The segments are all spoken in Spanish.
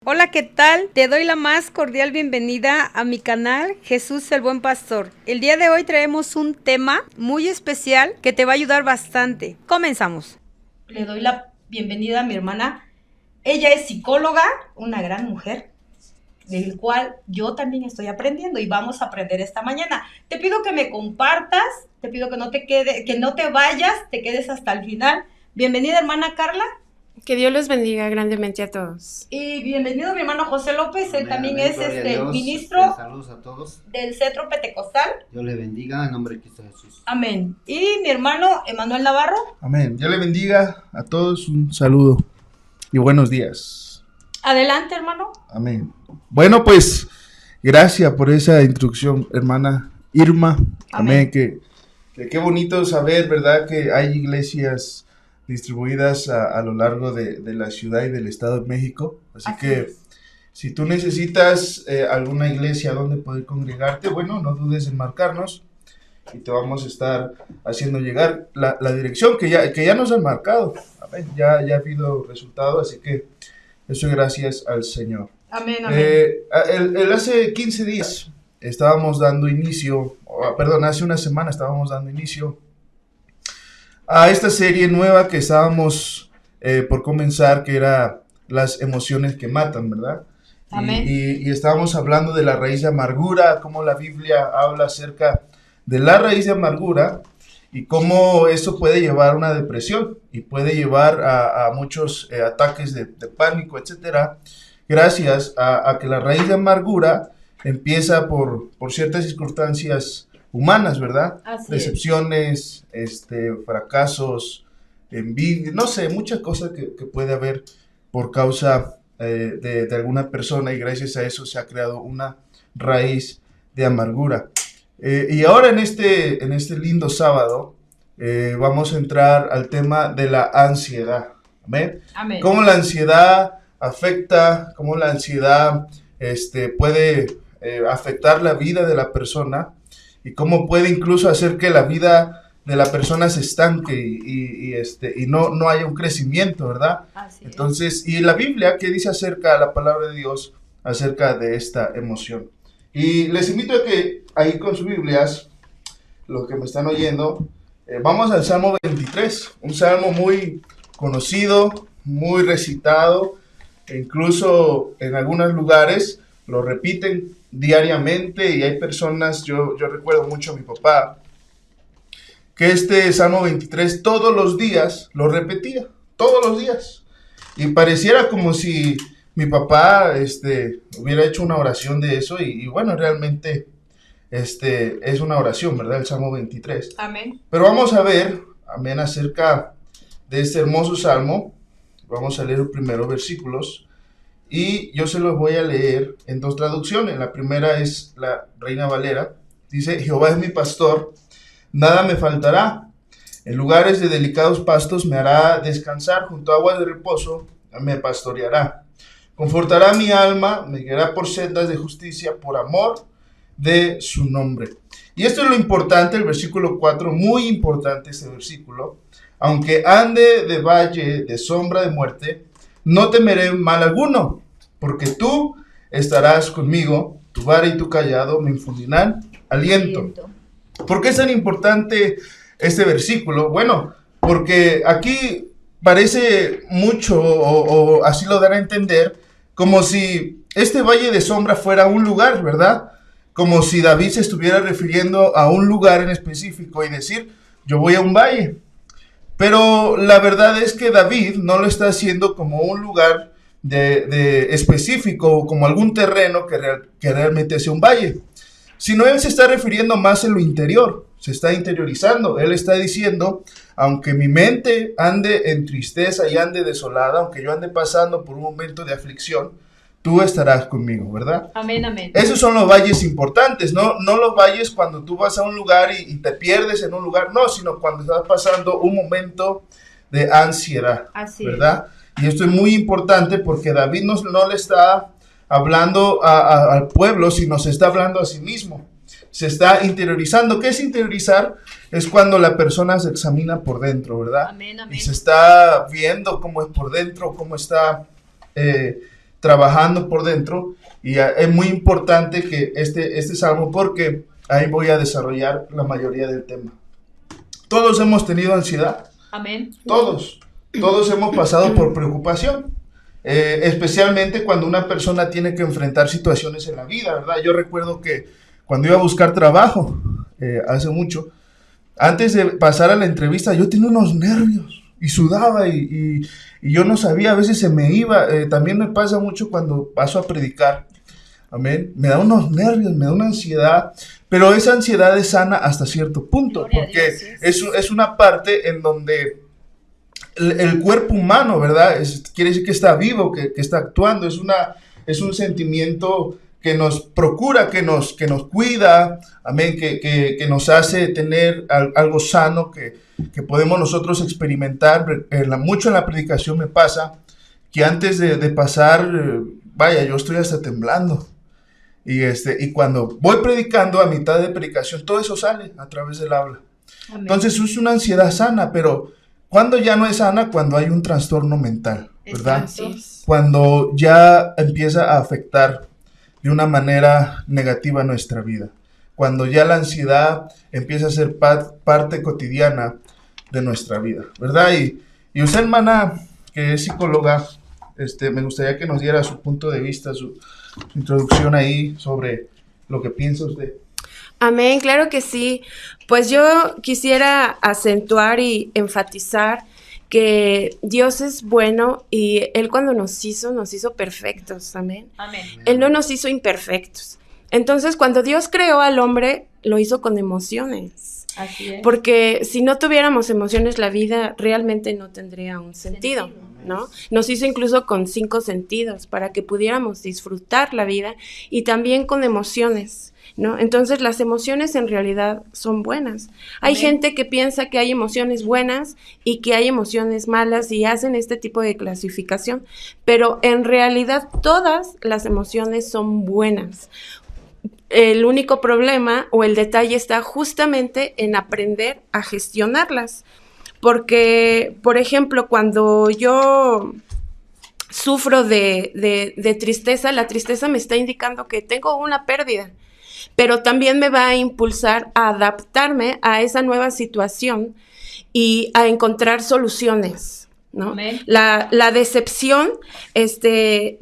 Hola, ¿qué tal? Te doy la más cordial bienvenida a mi canal Jesús el Buen Pastor. El día de hoy traemos un tema muy especial que te va a ayudar bastante. Comenzamos. Le doy la bienvenida a mi hermana. Ella es psicóloga, una gran mujer, del cual yo también estoy aprendiendo y vamos a aprender esta mañana. Te pido que me compartas, te pido que no te vayas, te quedes hasta el final. Bienvenida, hermana Carla. Que Dios los bendiga grandemente a todos. Y bienvenido mi hermano José López, él también amén, es ministro saludos a todos. del Centro Pentecostal. Dios le bendiga en nombre de Cristo Jesús. Amén. Y mi hermano Emanuel Navarro. Amén. Dios le bendiga a todos, un saludo y buenos días. Adelante, hermano. Amén. Bueno, pues, gracias por esa introducción, hermana Irma. Amén. Qué bonito saber, ¿verdad? Que hay iglesias distribuidas a lo largo de la ciudad y del Estado de México. Así que es. Si tú necesitas alguna iglesia donde poder congregarte, bueno, no dudes en marcarnos y te vamos a estar haciendo llegar la dirección que ya nos han marcado. Amén. Ya ha habido resultado, así que eso gracias al Señor. Amén, amén. Hace 15 días estábamos dando inicio, hace una semana estábamos dando inicio a esta serie nueva que estábamos por comenzar, que era las emociones que matan, ¿verdad? Amén. Y estábamos hablando de la raíz de amargura, cómo la Biblia habla acerca de la raíz de amargura y cómo eso puede llevar a una depresión y puede llevar a muchos ataques de pánico, etcétera, gracias a que la raíz de amargura empieza por ciertas circunstancias humanas, ¿verdad? Así Decepciones, fracasos, envidia, no sé, muchas cosas que puede haber por causa de alguna persona, y gracias a eso se ha creado una raíz de amargura. Y ahora en este lindo sábado vamos a entrar al tema de la ansiedad. ¿Amén? Amén. Cómo la ansiedad afecta, cómo la ansiedad puede afectar la vida de la persona y cómo puede incluso hacer que la vida de la persona se estanque y no haya un crecimiento, ¿verdad? Así es. Entonces, y la Biblia, ¿qué dice acerca de la palabra de Dios acerca de esta emoción? Y les invito a que ahí con sus Biblias, los que me están oyendo, vamos al Salmo 23, un salmo muy conocido, muy recitado, e incluso en algunos lugares lo repiten diariamente, y hay personas, yo recuerdo mucho a mi papá, que este Salmo 23 todos los días lo repetía, todos los días, y pareciera como si mi papá hubiera hecho una oración de eso, y bueno, realmente es una oración, ¿verdad? El Salmo 23. Amén. Pero vamos a ver, amén, acerca de este hermoso salmo. Vamos a leer los primeros versículos y yo se los voy a leer en dos traducciones. La primera es la Reina Valera. Dice: Jehová es mi pastor, nada me faltará. En lugares de delicados pastos me hará descansar, junto a aguas de reposo me pastoreará. Confortará mi alma, me guiará por sendas de justicia, por amor de su nombre. Y esto es lo importante, el versículo 4, muy importante este versículo. Aunque ande de valle de sombra de muerte, no temeré mal alguno, porque tú estarás conmigo, tu vara y tu callado me infundirán aliento. ¿Por qué es tan importante este versículo? Bueno, porque aquí parece mucho, o así lo dan a entender, como si este valle de sombra fuera un lugar, ¿verdad? Como si David se estuviera refiriendo a un lugar en específico y decir: yo voy a un valle. Pero la verdad es que David no lo está haciendo como un lugar de específico, como algún terreno que realmente sea un valle, sino él se está refiriendo más en lo interior, se está interiorizando. Él está diciendo: aunque mi mente ande en tristeza y ande desolada, aunque yo ande pasando por un momento de aflicción, tú estarás conmigo, ¿verdad? Amén, amén. Esos son los valles importantes, no los valles cuando tú vas a un lugar y te pierdes en un lugar, no, sino cuando estás pasando un momento de ansiedad. Así ¿verdad? Y esto es muy importante porque David no le está hablando al pueblo, sino se está hablando a sí mismo. Se está interiorizando. ¿Qué es interiorizar? Es cuando la persona se examina por dentro, ¿verdad? Amén, amén. Y se está viendo cómo es por dentro, cómo está trabajando por dentro, y es muy importante que este salmo, porque ahí voy a desarrollar la mayoría del tema. Todos hemos tenido ansiedad. Amén. Todos hemos pasado por preocupación, especialmente cuando una persona tiene que enfrentar situaciones en la vida, ¿verdad? Yo recuerdo que cuando iba a buscar trabajo, hace mucho, antes de pasar a la entrevista, yo tenía unos nervios y sudaba y yo no sabía, a veces se me iba. También me pasa mucho cuando paso a predicar, amén, me da unos nervios, me da una ansiedad, pero esa ansiedad es sana hasta cierto punto, Gloria a porque Dios, es una parte en donde el cuerpo humano, ¿verdad? Quiere decir que está vivo, que está actuando, es un sentimiento que nos procura, que nos cuida, amén, que nos hace tener algo sano, que podemos nosotros experimentar. Mucho en la predicación me pasa que antes de pasar, vaya, yo estoy hasta temblando. Y cuando voy predicando, a mitad de predicación, todo eso sale a través del habla. Amén. Entonces es una ansiedad sana, pero ¿cuándo ya no es sana? Cuando hay un trastorno mental, ¿verdad? Así es. Cuando ya empieza a afectar de una manera negativa nuestra vida. Cuando ya la ansiedad empieza a ser parte cotidiana de nuestra vida, ¿verdad? Y usted, hermana, que es psicóloga, me gustaría que nos diera su punto de vista, su introducción ahí sobre lo que piensa usted. Amén, claro que sí. Pues yo quisiera acentuar y enfatizar que Dios es bueno y Él cuando nos hizo perfectos, amén. Amén. Él no nos hizo imperfectos. Entonces, cuando Dios creó al hombre, lo hizo con emociones. Así es. Porque si no tuviéramos emociones, la vida realmente no tendría un sentido, ¿no? Nos hizo incluso con 5 sentidos para que pudiéramos disfrutar la vida y también con emociones, ¿no? Entonces las emociones en realidad son buenas. Hay Amén. gente que piensa que hay emociones buenas y que hay emociones malas y hacen este tipo de clasificación, pero en realidad todas las emociones son buenas. El único problema o el detalle está justamente en aprender a gestionarlas. Porque, por ejemplo, cuando yo sufro de tristeza, la tristeza me está indicando que tengo una pérdida, pero también me va a impulsar a adaptarme a esa nueva situación y a encontrar soluciones, ¿no? Amén. La decepción,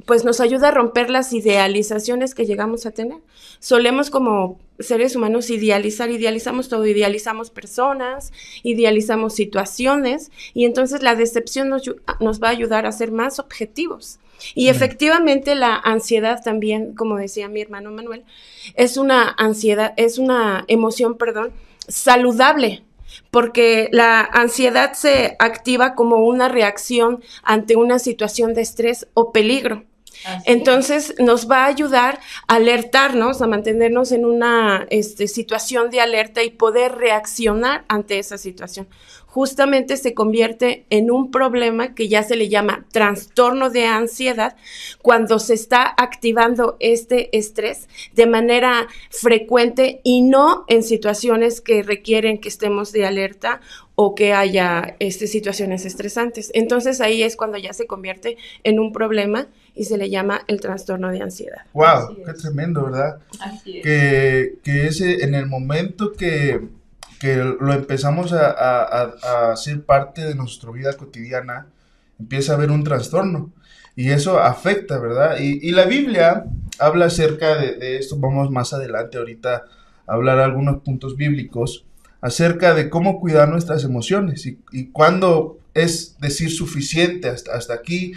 pues nos ayuda a romper las idealizaciones que llegamos a tener. Solemos como seres humanos idealizamos todo, idealizamos personas, idealizamos situaciones, y entonces la decepción nos va a ayudar a ser más objetivos. Y efectivamente la ansiedad también, como decía mi hermano Manuel, es una emoción, saludable. Porque la ansiedad se activa como una reacción ante una situación de estrés o peligro. Entonces nos va a ayudar a alertarnos, a mantenernos en una situación de alerta y poder reaccionar ante esa situación. Justamente se convierte en un problema que ya se le llama trastorno de ansiedad cuando se está activando este estrés de manera frecuente y no en situaciones que requieren que estemos de alerta o que haya situaciones estresantes. Entonces ahí es cuando ya se convierte en un problema y se le llama el trastorno de ansiedad. ¡Wow! ¡Qué tremendo!, ¿verdad? Así es. Que ese, en el momento que lo empezamos a hacer parte de nuestra vida cotidiana, empieza a haber un trastorno. Y eso afecta, ¿verdad? Y la Biblia habla acerca de esto. Vamos más adelante ahorita a hablar algunos puntos bíblicos acerca de cómo cuidar nuestras emociones y cuándo es decir suficiente, hasta aquí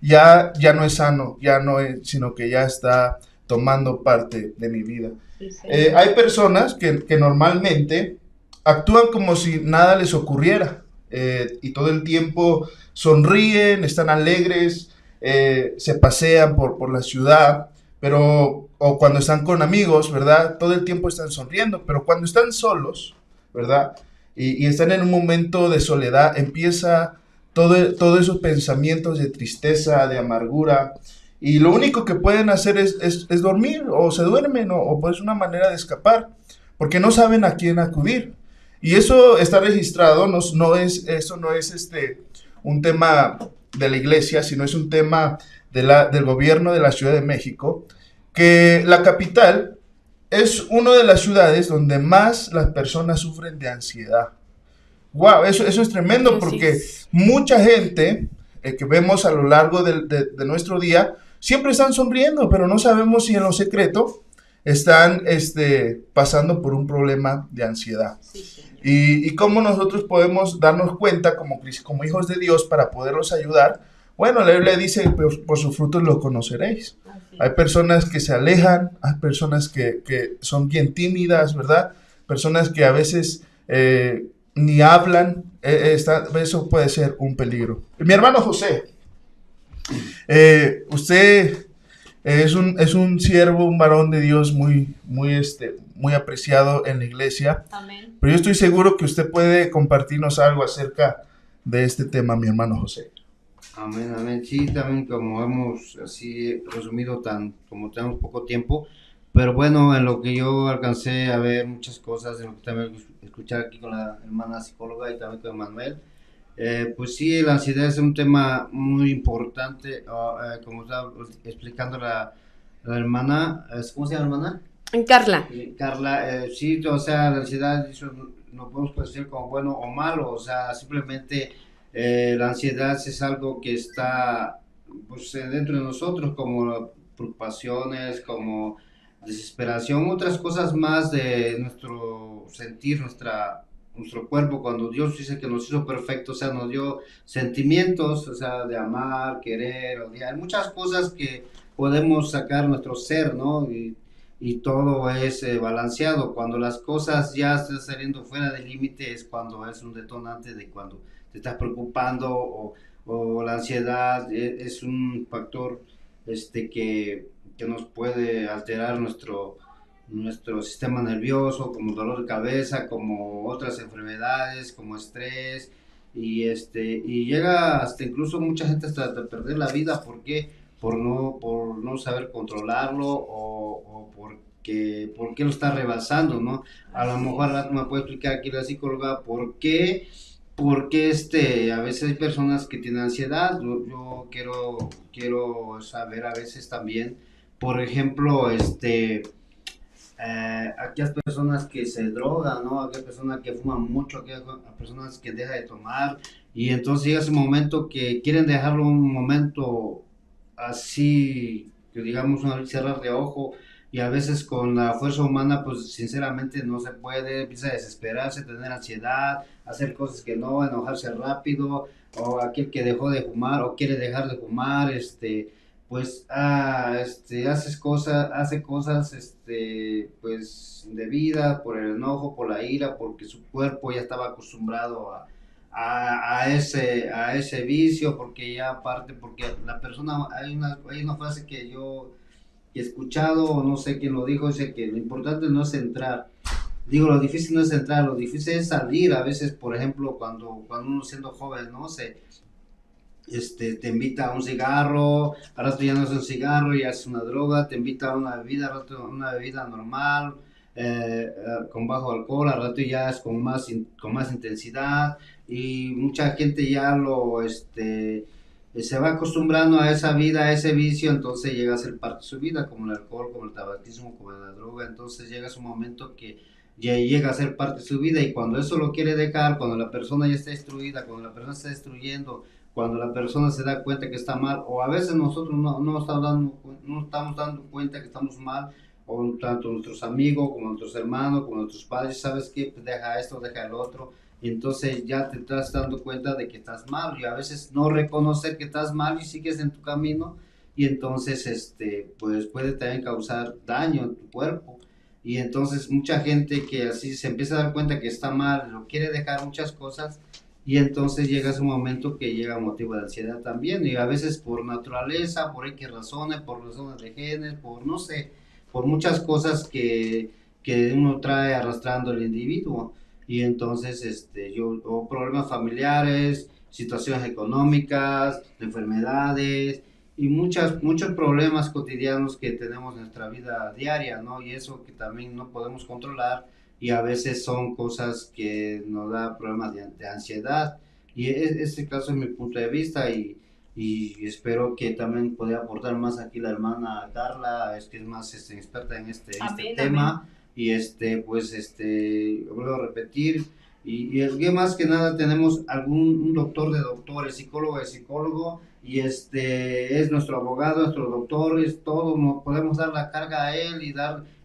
ya no es sano, ya no es, sino que ya está tomando parte de mi vida. Sí, sí. Hay personas que normalmente actúan como si nada les ocurriera y todo el tiempo sonríen, están alegres, se pasean por la ciudad, o cuando están con amigos, ¿verdad? Todo el tiempo están sonriendo, pero cuando están solos, ¿verdad? Y están en un momento de soledad, empieza todos esos pensamientos de tristeza, de amargura, y lo único que pueden hacer es dormir, o se duermen, o pues una manera de escapar, porque no saben a quién acudir. Y eso está registrado, eso no es un tema de la iglesia, sino es un tema del gobierno de la Ciudad de México, que la capital es una de las ciudades donde más las personas sufren de ansiedad. Wow, eso es tremendo porque mucha gente que vemos a lo largo de nuestro día siempre están sonriendo, pero no sabemos si en lo secreto están pasando por un problema de ansiedad. Y cómo nosotros podemos darnos cuenta como hijos de Dios para poderlos ayudar. Bueno, la Biblia dice, por sus frutos los conoceréis. Hay personas que se alejan, hay personas que son bien tímidas, ¿verdad? Personas que a veces ni hablan, eso puede ser un peligro. Mi hermano José, usted es un siervo, un varón de Dios muy apreciado en la iglesia. Amén. Pero yo estoy seguro que usted puede compartirnos algo acerca de este tema, mi hermano José. Amén, amén. Sí, también como hemos así resumido como tenemos poco tiempo, pero bueno, en lo que yo alcancé a ver muchas cosas, en lo que también escuchar aquí con la hermana psicóloga y también con Manuel, pues sí, la ansiedad es un tema muy importante, como estaba explicando la hermana, ¿cómo se llama la hermana? Carla. Carla, sí, o sea, la ansiedad eso no podemos decir como bueno o malo, o sea, simplemente la ansiedad es algo que está pues, dentro de nosotros, como preocupaciones, como desesperación, otras cosas más de nuestro sentir, nuestro cuerpo, cuando Dios dice que nos hizo perfectos, o sea, nos dio sentimientos, o sea, de amar, querer, odiar, muchas cosas que podemos sacar nuestro ser, ¿no? Y todo es balanceado. Cuando las cosas ya están saliendo fuera del límite es cuando es un detonante de cuando te estás preocupando o la ansiedad es un factor que nos puede alterar nuestro sistema nervioso, como dolor de cabeza, como otras enfermedades, como estrés, y llega hasta incluso mucha gente hasta perder la vida. ¿Por qué? Por no saber controlarlo o por qué lo está rebasando, ¿no? A lo mejor me puede explicar aquí la psicóloga por qué a veces hay personas que tienen ansiedad. Yo quiero saber a veces también, por ejemplo, aquellas personas que se drogan, ¿no? Aquellas personas que fuman mucho, aquellas personas que dejan de tomar, y entonces llega ese momento que quieren dejarlo un momento así, que digamos, un cerrar de ojo, y a veces con la fuerza humana, pues sinceramente no se puede, empieza a desesperarse, tener ansiedad, hacer cosas que no, enojarse rápido, o aquel que dejó de fumar o quiere dejar de fumar, pues hace cosas pues indebidas por el enojo, por la ira, porque su cuerpo ya estaba acostumbrado a ese vicio, porque ya aparte, porque la persona, hay una frase que yo he escuchado, o no sé quién lo dijo, dice que lo importante no es entrar. Digo, lo difícil no es entrar, lo difícil es salir. A veces, por ejemplo, cuando uno siendo joven, no sé, te invita a un cigarro, al rato ya no es un cigarro, ya es una droga, te invita a una bebida, al rato una bebida normal, con bajo alcohol, al rato ya es con más intensidad, y mucha gente ya se va acostumbrando a esa vida, a ese vicio, entonces llega a ser parte de su vida, como el alcohol, como el tabaquismo, como la droga. Entonces llega su momento que ya llega a ser parte de su vida, y cuando eso lo quiere dejar, cuando la persona ya está destruida, cuando la persona está destruyendo, cuando la persona se da cuenta que está mal, o a veces nosotros no estamos dando cuenta que estamos mal, o tanto nuestros amigos, como nuestros hermanos, como nuestros padres, ¿sabes qué? Pues deja esto, deja el otro, y entonces ya te estás dando cuenta de que estás mal, y a veces no reconocer que estás mal y sigues en tu camino, y entonces pues puede también causar daño en tu cuerpo. Y entonces mucha gente que así se empieza a dar cuenta que está mal, lo quiere dejar muchas cosas, y entonces llega ese momento que llega un motivo de ansiedad también, y a veces por naturaleza, por X razones, por razones de genes, por no sé, por muchas cosas que uno trae arrastrando el individuo. Y entonces o problemas familiares, situaciones económicas, enfermedades y muchos problemas cotidianos que tenemos en nuestra vida diaria, ¿no? Y eso que también no podemos controlar, y a veces son cosas que nos da problemas de ansiedad. Y este caso es mi punto de vista, y y espero que también pueda aportar más aquí la hermana Carla, es que es más experta en este tema. Y vuelvo a repetir, y es que más que nada tenemos un doctor de doctores, psicólogo de psicólogo, y es nuestro abogado, nuestro doctor, es todo, podemos dar la carga a él y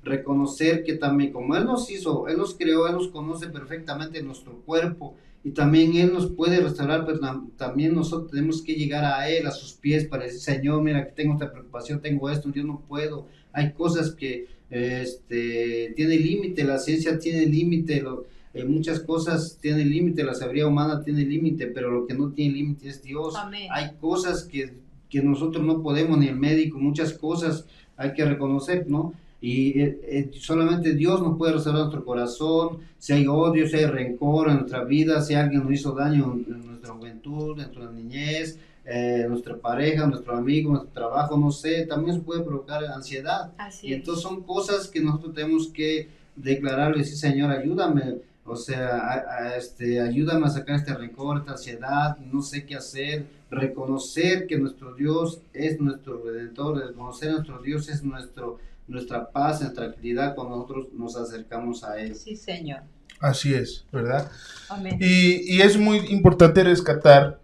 reconocer que también, como él nos hizo, él nos creó, él nos conoce perfectamente nuestro cuerpo, y también él nos puede restaurar, pero también nosotros tenemos que llegar a él, a sus pies, para decir, Señor, mira, que tengo esta preocupación, tengo esto, yo no puedo. Hay cosas que tiene límite, la ciencia tiene límite, muchas cosas tienen límite, la sabiduría humana tiene límite, pero lo que no tiene límite es Dios. Amén. Hay cosas que nosotros no podemos, ni el médico, muchas cosas hay que reconocer, ¿no? Y solamente Dios nos puede restaurar nuestro corazón. Si hay odio, si hay rencor en nuestra vida, si alguien nos hizo daño en nuestra juventud, en nuestra niñez, nuestra pareja, nuestro amigo, nuestro trabajo, no sé, también se puede provocar ansiedad. Y entonces son cosas que nosotros tenemos que declararle, decir, Señor, ayúdame, o sea, ayúdame a sacar este rencor, esta ansiedad, no sé qué hacer, reconocer que nuestro Dios es nuestro Redentor, reconocer que nuestro Dios es nuestra paz, nuestra tranquilidad cuando nosotros nos acercamos a Él. Sí, Señor. Así es, ¿verdad? Amén. Y es muy importante rescatar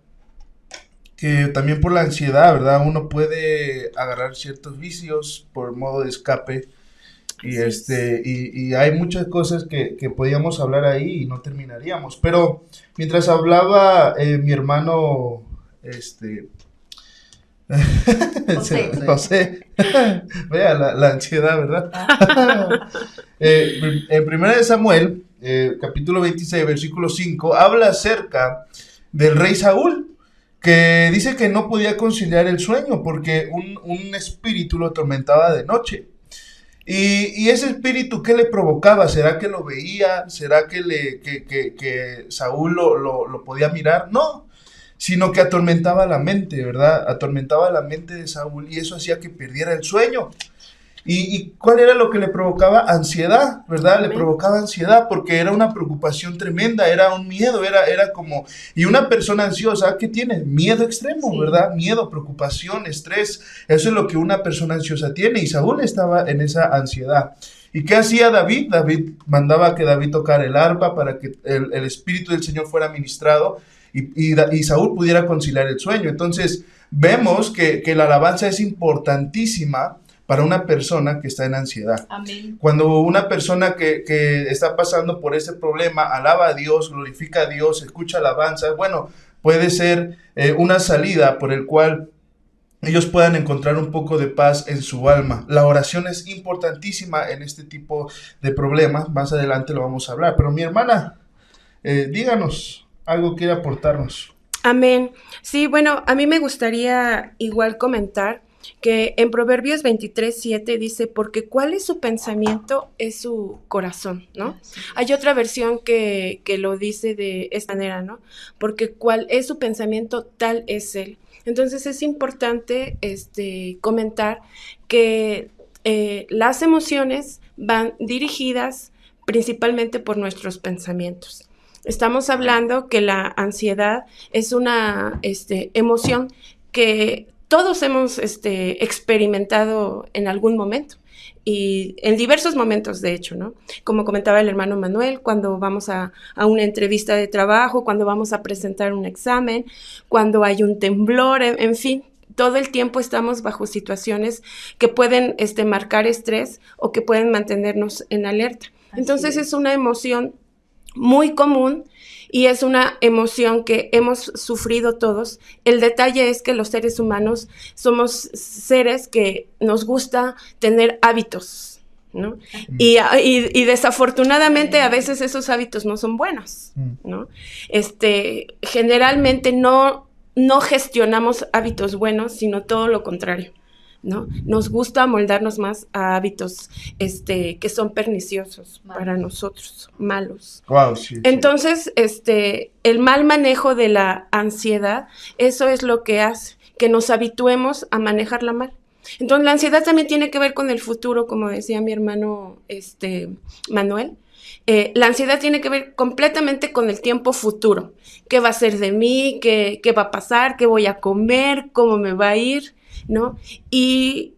que también por la ansiedad, ¿verdad? Uno puede agarrar ciertos vicios por modo de escape. Y hay muchas cosas que podíamos hablar ahí y no terminaríamos. Pero mientras hablaba mi hermano, José, vea la ansiedad, ¿verdad? En 1 Samuel, capítulo 26, versículo 5, habla acerca del rey Saúl, que dice que no podía conciliar el sueño porque un espíritu lo atormentaba de noche. Y ese espíritu, ¿qué le provocaba? ¿Será que lo veía? ¿Será que Saúl lo podía mirar? No, sino que atormentaba la mente, ¿verdad? Atormentaba la mente de Saúl y eso hacía que perdiera el sueño. ¿Y cuál era lo que le provocaba? Ansiedad, ¿verdad? Le provocaba ansiedad porque era una preocupación tremenda, era un miedo, era como... Y una persona ansiosa, ¿qué tiene? Miedo extremo, sí, ¿verdad? Miedo, preocupación, estrés, eso es lo que una persona ansiosa tiene y Saúl estaba en esa ansiedad. ¿Y qué hacía David? David mandaba que David tocara el arpa para que el Espíritu del Señor fuera ministrado y Saúl pudiera conciliar el sueño. Entonces, vemos que la alabanza es importantísima para una persona que está en ansiedad. Amén. Cuando una persona que está pasando por ese problema alaba a Dios, glorifica a Dios, escucha alabanza, bueno, puede ser una salida por el cual ellos puedan encontrar un poco de paz en su alma. La oración es importantísima en este tipo de problemas. Más adelante lo vamos a hablar. Pero mi hermana, díganos, algo quiere aportarnos. Amén. Sí, bueno, a mí me gustaría igual comentar que en Proverbios 23:7 dice, porque cuál es su pensamiento es su corazón, ¿no? Hay otra versión que lo dice de esta manera, ¿no? Porque cuál es su pensamiento, tal es él. Entonces es importante comentar que las emociones van dirigidas principalmente por nuestros pensamientos. Estamos hablando que la ansiedad es una emoción que todos hemos experimentado en algún momento y en diversos momentos, de hecho, ¿no? Como comentaba el hermano Manuel, cuando vamos a una entrevista de trabajo, cuando vamos a presentar un examen, cuando hay un temblor, en fin, todo el tiempo estamos bajo situaciones que pueden marcar estrés o que pueden mantenernos en alerta. Entonces es una emoción muy común y es una emoción que hemos sufrido todos. El detalle es que los seres humanos somos seres que nos gusta tener hábitos, ¿no? Y desafortunadamente a veces esos hábitos no son buenos, ¿no? Generalmente no gestionamos hábitos buenos, sino todo lo contrario, ¿no? Nos gusta moldarnos más a hábitos que son perniciosos para nosotros, malos. Wow, sí, Entonces, el mal manejo de la ansiedad, eso es lo que hace que nos habituemos a manejarla mal. Entonces, la ansiedad también tiene que ver con el futuro, como decía mi hermano Manuel. La ansiedad tiene que ver completamente con el tiempo futuro. ¿Qué va a ser de mí? ¿Qué va a pasar? ¿Qué voy a comer? ¿Cómo me va a ir? ¿No? Y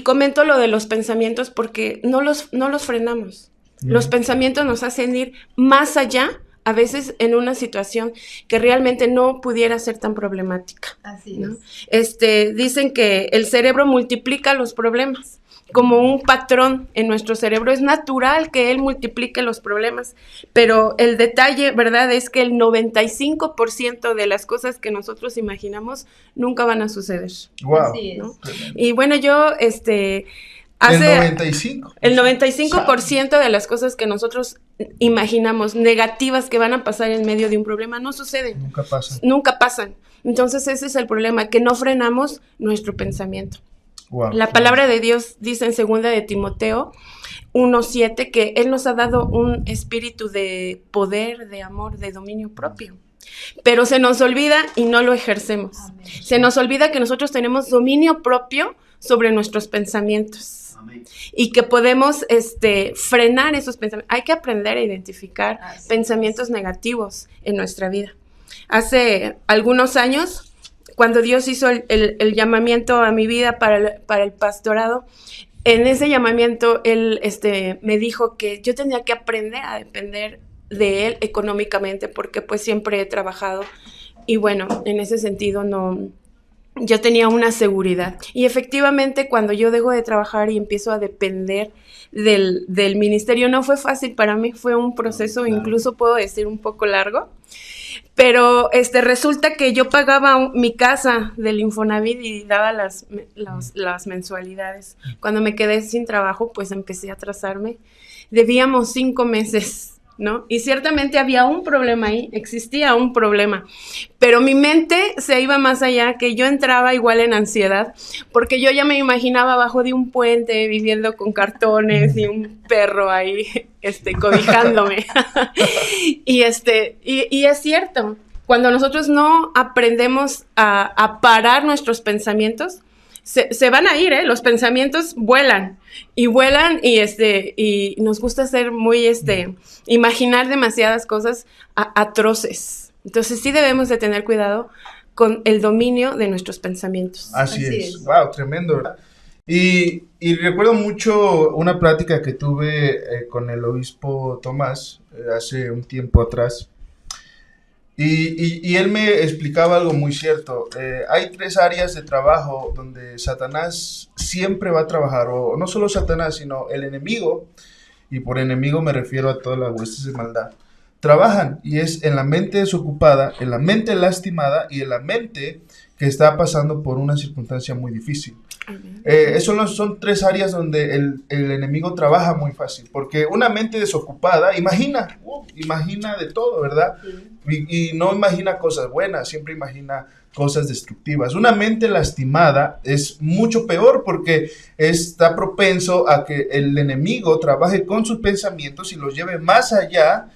comento lo de los pensamientos porque no los frenamos. Los pensamientos nos hacen ir más allá, a veces en una situación que realmente no pudiera ser tan problemática. Así ¿no? es. Dicen que el cerebro multiplica los problemas como un patrón en nuestro cerebro. Es natural que él multiplique los problemas, pero el detalle, ¿verdad?, es que el 95% de las cosas que nosotros imaginamos nunca van a suceder. Wow. Así es. ¿no? Y bueno, yo, El 95. El 95% de las cosas que nosotros imaginamos negativas que van a pasar en medio de un problema no suceden. Nunca pasa. Nunca pasan. Entonces ese es el problema, que no frenamos nuestro pensamiento. Wow. La palabra de Dios dice en 2 de Timoteo 1:7 que Él nos ha dado un espíritu de poder, de amor, de dominio propio. Pero se nos olvida y no lo ejercemos. Amén. Se nos olvida que nosotros tenemos dominio propio sobre nuestros pensamientos. Amén. Y que podemos frenar esos pensamientos. Hay que aprender a identificar pensamientos negativos en nuestra vida. Hace algunos años, cuando Dios hizo el llamamiento a mi vida para el pastorado, en ese llamamiento Él me dijo que yo tenía que aprender a depender de Él económicamente, porque pues siempre he trabajado y bueno, en ese sentido yo tenía una seguridad. Y efectivamente, cuando yo dejo de trabajar y empiezo a depender del ministerio, no fue fácil para mí, fue un proceso, incluso puedo decir un poco largo. Pero resulta que yo pagaba mi casa del Infonavit y daba las mensualidades. Cuando me quedé sin trabajo, pues empecé a atrasarme. Debíamos 5 meses, ¿no? Y ciertamente había un problema ahí, existía un problema, pero mi mente se iba más allá, que yo entraba igual en ansiedad, porque yo ya me imaginaba abajo de un puente viviendo con cartones y un perro ahí cobijándome. y es cierto, cuando nosotros no aprendemos a parar nuestros pensamientos, se van a ir, los pensamientos vuelan y nos gusta hacer imaginar demasiadas cosas atroces. Entonces sí debemos de tener cuidado con el dominio de nuestros pensamientos. Así es. Wow, tremendo, ¿verdad? Y recuerdo mucho una plática que tuve con el obispo Tomás hace un tiempo atrás. Y él me explicaba algo muy cierto. Hay 3 áreas de trabajo donde Satanás siempre va a trabajar, o no solo Satanás, sino el enemigo, y por enemigo me refiero a todas las huestes de maldad, trabajan, y es en la mente desocupada, en la mente lastimada y en la mente que está pasando por una circunstancia muy difícil. Esos son 3 áreas donde el enemigo trabaja muy fácil, porque una mente desocupada imagina de todo, ¿verdad? Y no imagina cosas buenas, siempre imagina cosas destructivas. Una mente lastimada es mucho peor, porque está propenso a que el enemigo trabaje con sus pensamientos y los lleve más allá,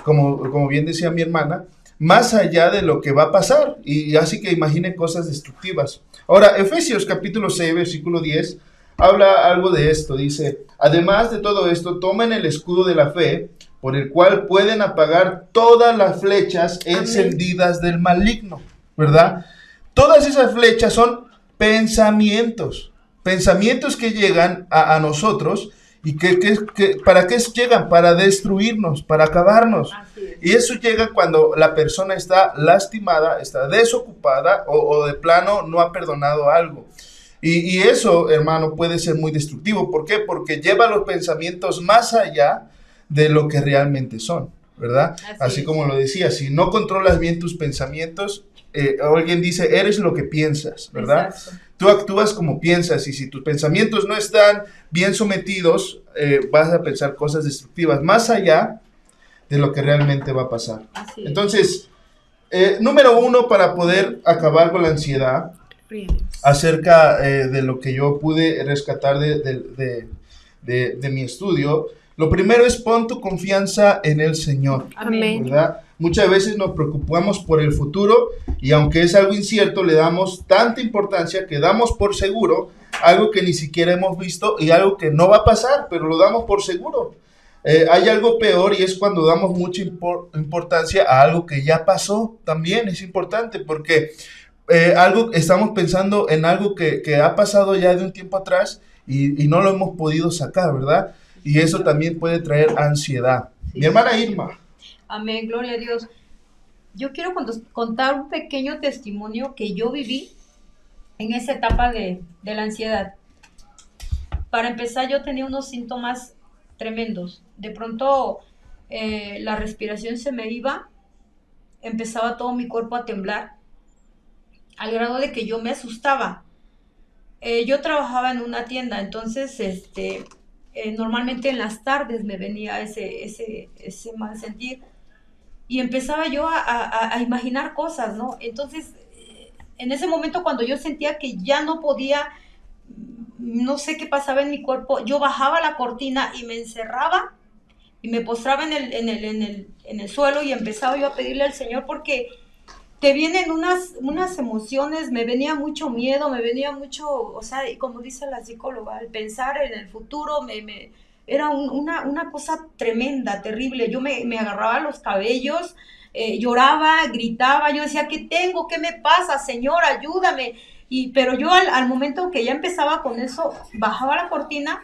como bien decía mi hermana, más allá de lo que va a pasar, y así que imagine cosas destructivas. Ahora, Efesios capítulo 6, versículo 10, habla algo de esto. Dice: además de todo esto, tomen el escudo de la fe, por el cual pueden apagar todas las flechas encendidas del maligno, ¿verdad? Todas esas flechas son pensamientos que llegan a nosotros, y ¿para qué llegan? Para destruirnos, para acabarnos. Y eso llega cuando la persona está lastimada, está desocupada, o de plano no ha perdonado algo. Y eso, hermano, puede ser muy destructivo. ¿Por qué? Porque lleva los pensamientos más allá de lo que realmente son, ¿verdad? Así como lo decía, si no controlas bien tus pensamientos, alguien dice, eres lo que piensas, ¿verdad? Exacto. Tú actúas como piensas, y si tus pensamientos no están bien sometidos, vas a pensar cosas destructivas más allá de lo que realmente va a pasar. Entonces, número 1, para poder acabar con la ansiedad, acerca de lo que yo pude rescatar de mi estudio, lo primero es: pon tu confianza en el Señor. Amén. ¿Verdad? Muchas veces nos preocupamos por el futuro, y aunque es algo incierto, le damos tanta importancia que damos por seguro algo que ni siquiera hemos visto y algo que no va a pasar, pero lo damos por seguro. Hay algo peor y es cuando damos mucha importancia a algo que ya pasó. También es importante porque estamos pensando en algo que ha pasado ya de un tiempo atrás y no lo hemos podido sacar, ¿verdad? Y eso también puede traer ansiedad. Mi hermana Irma. Amén, gloria a Dios. Yo quiero contar un pequeño testimonio que yo viví en esa etapa de la ansiedad. Para empezar, yo tenía unos síntomas tremendos. De pronto, la respiración se me iba, empezaba todo mi cuerpo a temblar, al grado de que yo me asustaba. Yo trabajaba en una tienda, entonces normalmente en las tardes me venía ese mal sentir y empezaba yo a imaginar cosas, ¿no? Entonces, en ese momento cuando yo sentía que ya no podía, no sé qué pasaba en mi cuerpo, yo bajaba la cortina y me encerraba y me postraba en el suelo y empezaba yo a pedirle al Señor porque te vienen unas emociones, me venía mucho miedo, me venía mucho, o sea, y como dice la psicóloga, el pensar en el futuro era una cosa tremenda, terrible. Yo me agarraba los cabellos, lloraba, gritaba, yo decía, ¿qué tengo? ¿Qué me pasa? Señor, ayúdame. Pero yo al momento que ya empezaba con eso, bajaba la cortina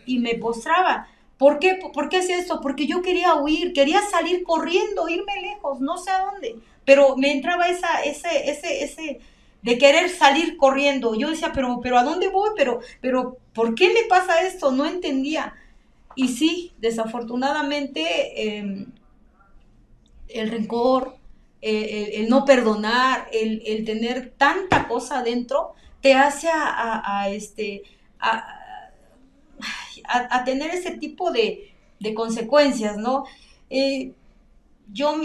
y me postraba. ¿Por qué? ¿Por qué hacía esto? Porque yo quería huir, quería salir corriendo, irme lejos, no sé a dónde. Pero me entraba ese de querer salir corriendo. Yo decía, pero ¿a dónde voy? Pero ¿por qué me pasa esto? No entendía. Y sí, desafortunadamente, el rencor, el no perdonar, el tener tanta cosa adentro, te hace a tener ese tipo de consecuencias, ¿no? Yo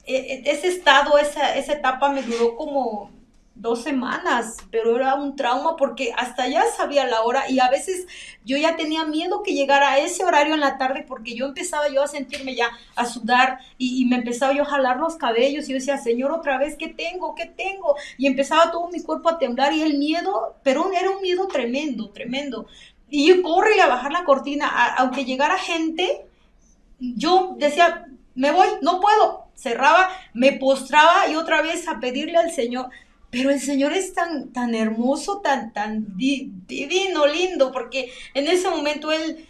ese estado, esa etapa me duró como 2 semanas, pero era un trauma porque hasta ya sabía la hora y a veces yo ya tenía miedo que llegara a ese horario en la tarde porque yo empezaba a sentirme ya a sudar y me empezaba yo a jalar los cabellos y yo decía, Señor, otra vez, ¿qué tengo? ¿Qué tengo? Y empezaba todo mi cuerpo a temblar y el miedo, pero era un miedo tremendo, tremendo. Y yo corrí a bajar la cortina, aunque llegara gente, yo decía, me voy, no puedo. Cerraba, me postraba y otra vez a pedirle al Señor. Pero el Señor es tan hermoso, tan divino, lindo, porque en ese momento Él,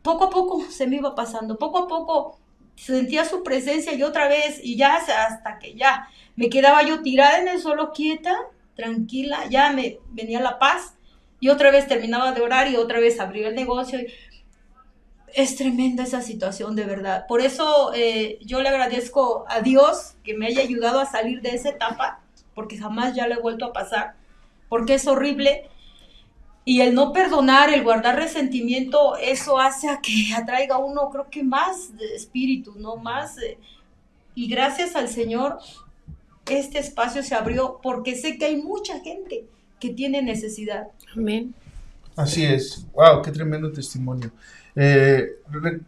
poco a poco se me iba pasando, poco a poco sentía su presencia y otra vez, y ya hasta que ya me quedaba yo tirada en el suelo quieta, tranquila, ya me venía la paz, y otra vez terminaba de orar y otra vez abría el negocio. Es tremenda esa situación, de verdad. Por eso yo le agradezco a Dios que me haya ayudado a salir de esa etapa, porque jamás ya le he vuelto a pasar, porque es horrible. Y el no perdonar, el guardar resentimiento, eso hace a que atraiga uno, creo que más de espíritu, ¿no? Más. Y gracias al Señor, este espacio se abrió, porque sé que hay mucha gente que tiene necesidad. Amén. Así es. Wow, qué tremendo testimonio.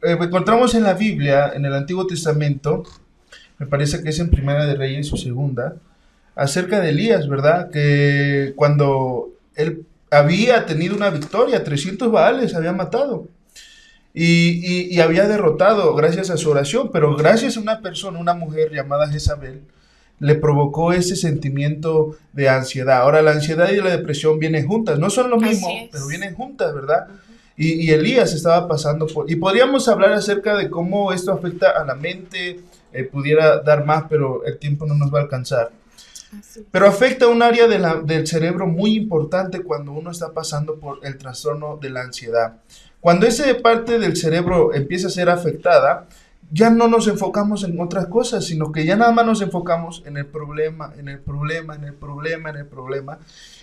Encontramos en la Biblia, en el Antiguo Testamento, me parece que es en Primera de Reyes o Segunda, acerca de Elías, ¿verdad? Que cuando él había tenido una victoria, 300 Baales había matado y había derrotado gracias a su oración, pero gracias a una persona, una mujer llamada Jezabel, le provocó ese sentimiento de ansiedad. Ahora, la ansiedad y la depresión vienen juntas, no son lo mismo, pero vienen juntas, ¿verdad? Y Elías estaba pasando por... Y podríamos hablar acerca de cómo esto afecta a la mente, pudiera dar más, pero el tiempo no nos va a alcanzar. Pero afecta un área del cerebro muy importante cuando uno está pasando por el trastorno de la ansiedad. Cuando esa parte del cerebro empieza a ser afectada, ya no nos enfocamos en otras cosas, sino que ya nada más nos enfocamos en el problema,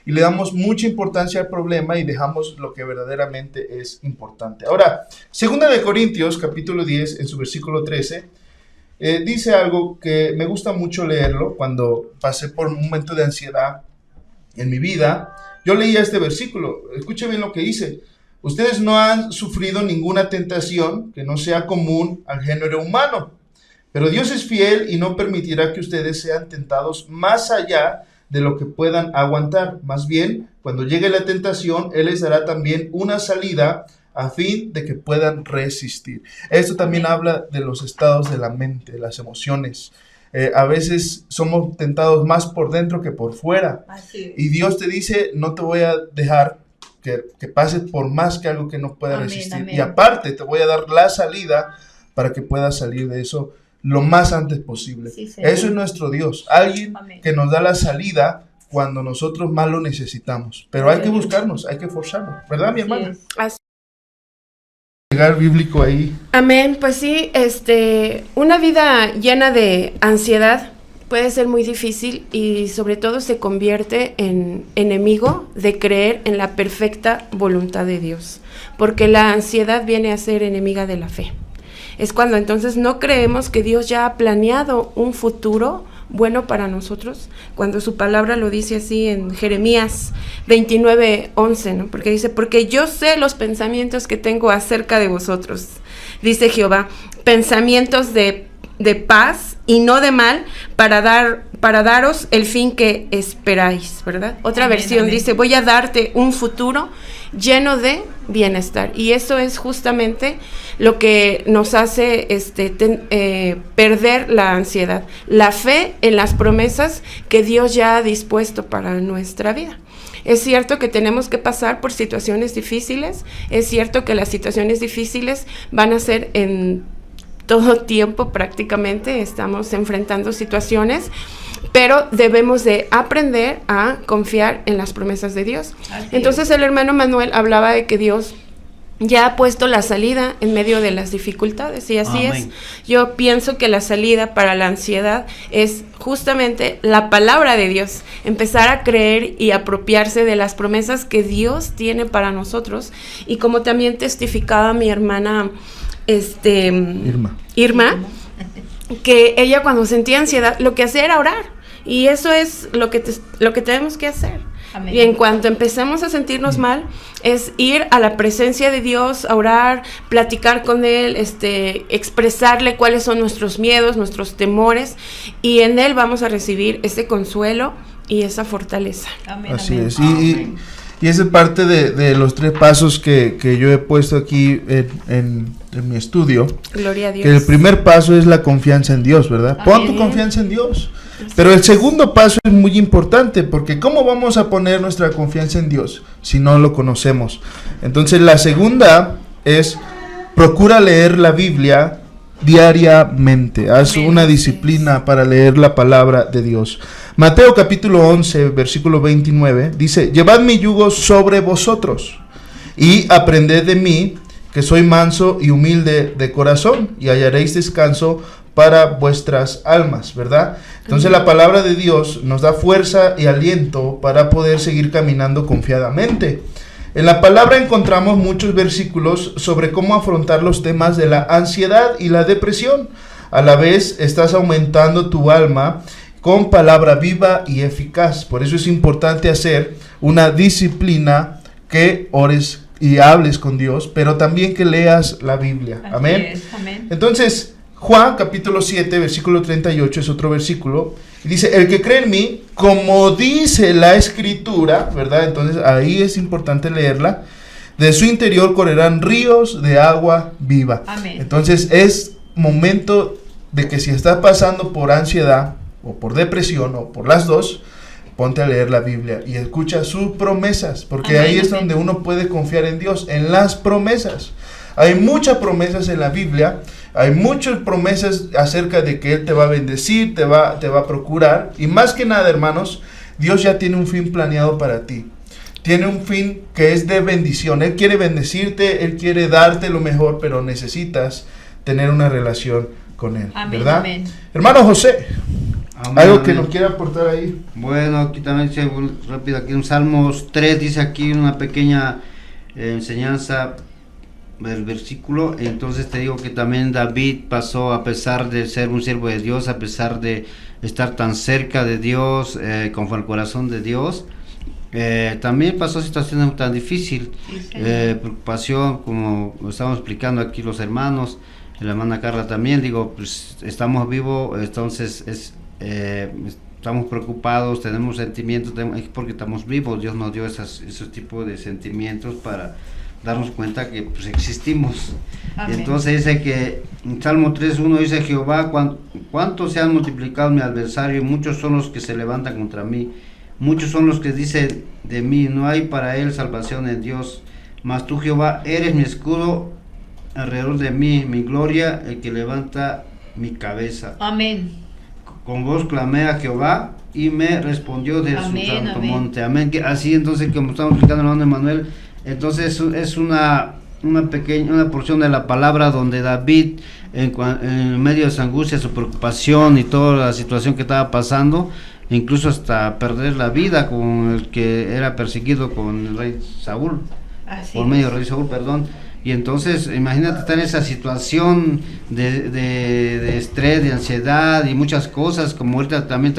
y le damos mucha importancia al problema y dejamos lo que verdaderamente es importante. Ahora, 2 de Corintios, capítulo 10, en su versículo 13, dice algo que me gusta mucho leerlo. Cuando pasé por un momento de ansiedad en mi vida, yo leía este versículo. Escuchen bien lo que dice. Ustedes no han sufrido ninguna tentación que no sea común al género humano, pero Dios es fiel y no permitirá que ustedes sean tentados más allá de lo que puedan aguantar. Más bien, cuando llegue la tentación, Él les dará también una salida a fin de que puedan resistir. Esto también habla de los estados de la mente, de las emociones. A veces somos tentados más por dentro que por fuera. Y Dios te dice, no te voy a dejar que pases por más que algo que no pueda resistir. Y aparte te voy a dar la salida para que puedas salir de eso lo más antes posible. Eso es nuestro Dios, alguien que nos da la salida cuando nosotros más lo necesitamos. Pero hay que buscarnos, hay que forzarnos, ¿verdad, mi hermana? Llegar bíblico ahí. Amén, pues sí, una vida llena de ansiedad puede ser muy difícil y sobre todo se convierte en enemigo de creer en la perfecta voluntad de Dios, porque la ansiedad viene a ser enemiga de la fe. Es cuando entonces no creemos que Dios ya ha planeado un futuro bueno para nosotros, cuando su palabra lo dice así en Jeremías 29:11, ¿no? Porque dice, porque yo sé los pensamientos que tengo acerca de vosotros, dice Jehová, pensamientos de paz y no de mal, para daros el fin que esperáis, ¿verdad? Otra versión dice, voy a darte un futuro lleno de bienestar. Y eso es justamente lo que nos hace perder la ansiedad, la fe en las promesas que Dios ya ha dispuesto para nuestra vida. Es cierto que tenemos que pasar por situaciones difíciles, es cierto que las situaciones difíciles van a ser en todo tiempo, prácticamente estamos enfrentando situaciones, pero debemos de aprender a confiar en las promesas de Dios. Entonces el hermano Manuel hablaba de que Dios ya ha puesto la salida en medio de las dificultades, y así es. Yo pienso que la salida para la ansiedad es justamente la palabra de Dios, empezar a creer y apropiarse de las promesas que Dios tiene para nosotros, y como también testificaba mi hermana Irma, que ella cuando sentía ansiedad lo que hacía era orar, y eso es lo que tenemos que hacer. Amén. Y en cuanto empecemos a sentirnos mal, es ir a la presencia de Dios, a orar, platicar con Él, expresarle cuáles son nuestros miedos, nuestros temores, y en Él vamos a recibir ese consuelo y esa fortaleza. Amén, así amén. Es. Y esa es parte de los 3 pasos que yo he puesto aquí en mi estudio. Gloria a Dios. Que el primer paso es la confianza en Dios, ¿verdad? Amén. Pon tu confianza en Dios. Pero el segundo paso es muy importante, porque ¿cómo vamos a poner nuestra confianza en Dios si no lo conocemos? Entonces la segunda es, procura leer la Biblia diariamente. Haz una disciplina para leer la palabra de Dios. Mateo capítulo 11, versículo 29, dice, llevad mi yugo sobre vosotros y aprended de mí, que soy manso y humilde de corazón, y hallaréis descanso para vuestras almas, ¿verdad? Entonces la palabra de Dios nos da fuerza y aliento para poder seguir caminando confiadamente. En la palabra encontramos muchos versículos sobre cómo afrontar los temas de la ansiedad y la depresión. A la vez estás aumentando tu alma con palabra viva y eficaz. Por eso es importante hacer una disciplina, que ores y hables con Dios, pero también que leas la Biblia. Amén. Amén. Entonces, Juan capítulo 7, versículo 38 es otro versículo. Y dice, el que cree en mí, como dice la Escritura, ¿verdad? Entonces ahí es importante leerla. De su interior correrán ríos de agua viva. Amén. Entonces es momento de que si estás pasando por ansiedad o por depresión o por las dos, ponte a leer la Biblia y escucha sus promesas, porque amén, ahí es donde uno puede confiar en Dios, en las promesas. Hay muchas promesas en la Biblia, hay muchas promesas acerca de que Él te va a bendecir, te va a procurar, y más que nada, hermanos, Dios ya tiene un fin planeado para ti. Tiene un fin que es de bendición. Él quiere bendecirte, Él quiere darte lo mejor, pero necesitas tener una relación con Él, amén, ¿verdad? Amén. Hermano José, amén, algo amén, que nos quiera aportar ahí. Bueno, aquí también dice rápido, aquí en Salmos 3 dice aquí una pequeña enseñanza del versículo. Entonces te digo que también David pasó, a pesar de ser un siervo de Dios, a pesar de estar tan cerca de Dios, con el corazón de Dios, también pasó situaciones tan difíciles, preocupación, como lo estamos explicando aquí los hermanos, la hermana Carla también, digo, pues estamos vivos, entonces estamos preocupados, tenemos sentimientos, porque estamos vivos. Dios nos dio esos tipos de sentimientos darnos cuenta que pues existimos. Amén. Entonces dice que en Salmo 3:1 dice: Jehová, cuánto se han multiplicado mi adversario, muchos son los que se levantan contra mí, muchos son los que dicen de mí, no hay para él salvación en Dios. Mas tú, Jehová, eres mi escudo alrededor de mí, mi gloria, el que levanta mi cabeza. Amén. Con voz clamé a Jehová y me respondió de Amén, su santo amén. monte. Amén. Así entonces, como estamos explicando el hermano Emanuel, entonces es una porción de la palabra donde David, en medio de su angustia, su preocupación y toda la situación que estaba pasando, incluso hasta perder la vida con el que era perseguido con el rey Saúl, Así por medio del rey Saúl, perdón. Y entonces, imagínate estar en esa situación de estrés, de ansiedad y muchas cosas, como ahorita también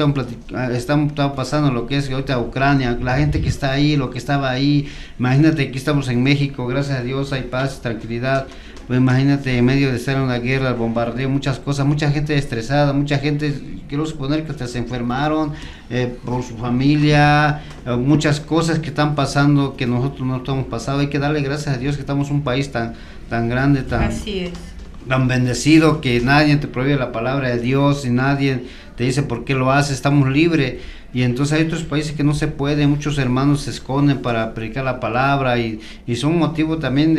estamos pasando lo que es ahorita Ucrania, la gente que está ahí, lo que estaba ahí. Imagínate, aquí estamos en México, gracias a Dios hay paz, tranquilidad. Pues imagínate, en medio de estar en una guerra, el bombardeo, muchas cosas, mucha gente estresada, mucha gente, quiero suponer que hasta se enfermaron por su familia, muchas cosas que están pasando que nosotros no estamos pasando. Hay que darle gracias a Dios que estamos en un país tan grande, Así es. tan bendecido, que nadie te prohíbe la palabra de Dios y nadie te dice por qué lo haces, estamos libres. Y entonces hay otros países que no se puede, muchos hermanos se esconden para predicar la palabra y son motivo también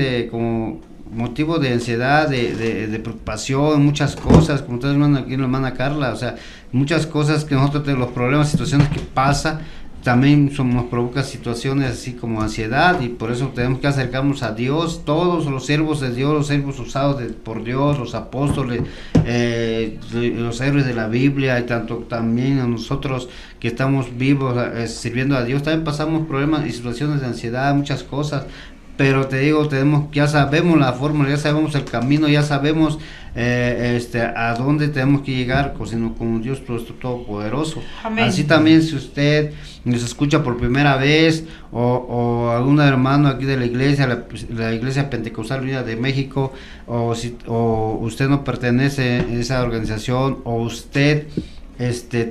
motivo de ansiedad, de preocupación, muchas cosas, como ustedes hermano, aquí la hermana Carla, o sea, muchas cosas que nosotros tenemos, los problemas, situaciones que pasa, también nos provoca situaciones así como ansiedad, y por eso tenemos que acercarnos a Dios, todos los siervos de Dios, los siervos usados por Dios, los apóstoles, los héroes de la Biblia, y tanto también a nosotros que estamos vivos sirviendo a Dios, también pasamos problemas y situaciones de ansiedad, muchas cosas. Pero te digo, ya sabemos la fórmula, ya sabemos el camino, ya sabemos a dónde tenemos que llegar con Dios Todopoderoso. Amén. Así también, si usted nos escucha por primera vez o algún hermano aquí de la iglesia, la iglesia Pentecostal Unida de México, o usted no pertenece a esa organización, o usted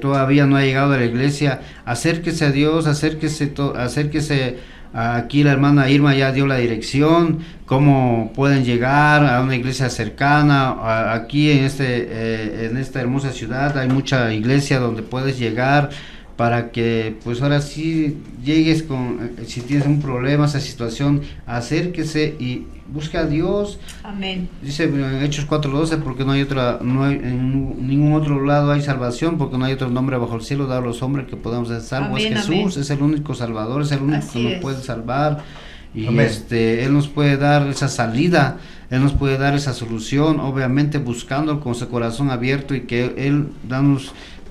todavía no ha llegado a la iglesia, acérquese a Dios, acérquese. Aquí la hermana Irma ya dio la dirección, cómo pueden llegar a una iglesia cercana. Aquí en esta hermosa ciudad hay mucha iglesia donde puedes llegar para que pues ahora sí llegues si tienes un problema, esa situación, acérquese y busca a Dios. Amén. Dice en Hechos 4:12, porque no hay en ningún otro lado hay salvación, porque no hay otro nombre bajo el cielo dado a los hombres que podamos ser salvos. Amén, Es Jesús, amén. es el único Salvador, es el único Así que nos es. puede salvar, y Amén. Él nos puede dar esa salida, Él nos puede dar esa solución, obviamente buscándolo con su corazón abierto, y que Él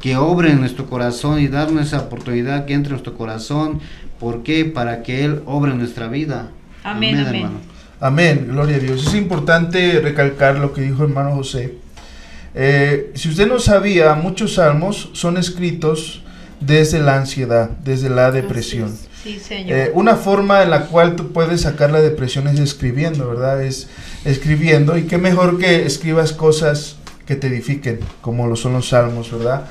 que obre en nuestro corazón y darnos esa oportunidad que entre en nuestro corazón. ¿Por qué? Para que Él obre en nuestra vida. Amén, amén. hermano. Amén, gloria a Dios. Es importante recalcar lo que dijo el hermano José. Si usted no sabía, muchos salmos son escritos desde la ansiedad, desde la depresión. Sí, Señor. Una forma en la cual tú puedes sacar la depresión es escribiendo, ¿verdad? Es escribiendo, y qué mejor que escribas cosas que te edifiquen, como lo son los salmos, ¿verdad?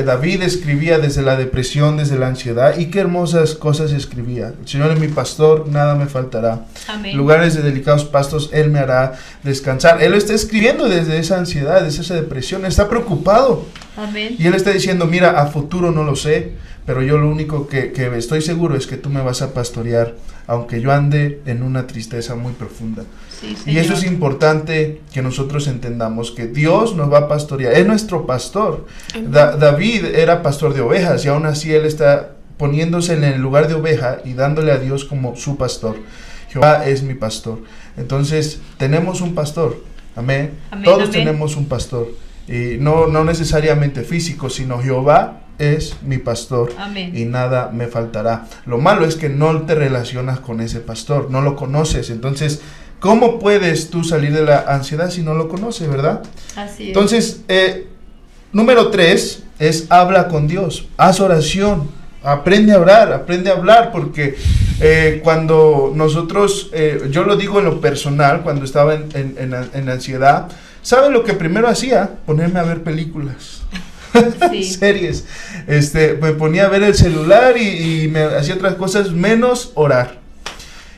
David escribía desde la depresión, desde la ansiedad, y qué hermosas cosas escribía. El Señor es mi pastor, nada me faltará. Amén. Lugares de delicados pastos Él me hará descansar. Él lo está escribiendo desde esa ansiedad, desde esa depresión, está preocupado. Amén. Y Él está diciendo, mira, a futuro no lo sé, pero yo lo único que estoy seguro es que tú me vas a pastorear, aunque yo ande en una tristeza muy profunda. Sí, Y eso es Señor. importante que nosotros entendamos, que Dios nos va a pastorear, es nuestro pastor. David era pastor de ovejas, y aún así él está poniéndose en el lugar de oveja y dándole a Dios como su pastor. Jehová es mi pastor. Entonces tenemos un pastor, amén. Amén, Todos amén. tenemos un pastor, y no necesariamente físico, sino Jehová es mi pastor. Amén. Y nada me faltará. Lo malo es que no te relacionas con ese pastor, no lo conoces. Entonces, ¿cómo puedes tú salir de la ansiedad si no lo conoces, verdad? Así es. Entonces, número 3 es habla con Dios, haz oración, aprende a orar, aprende a hablar, porque cuando nosotros, yo lo digo en lo personal, cuando estaba en ansiedad, ¿saben lo que primero hacía? Ponerme a ver películas. Sí. Series. Me ponía a ver el celular y me hacía otras cosas menos orar.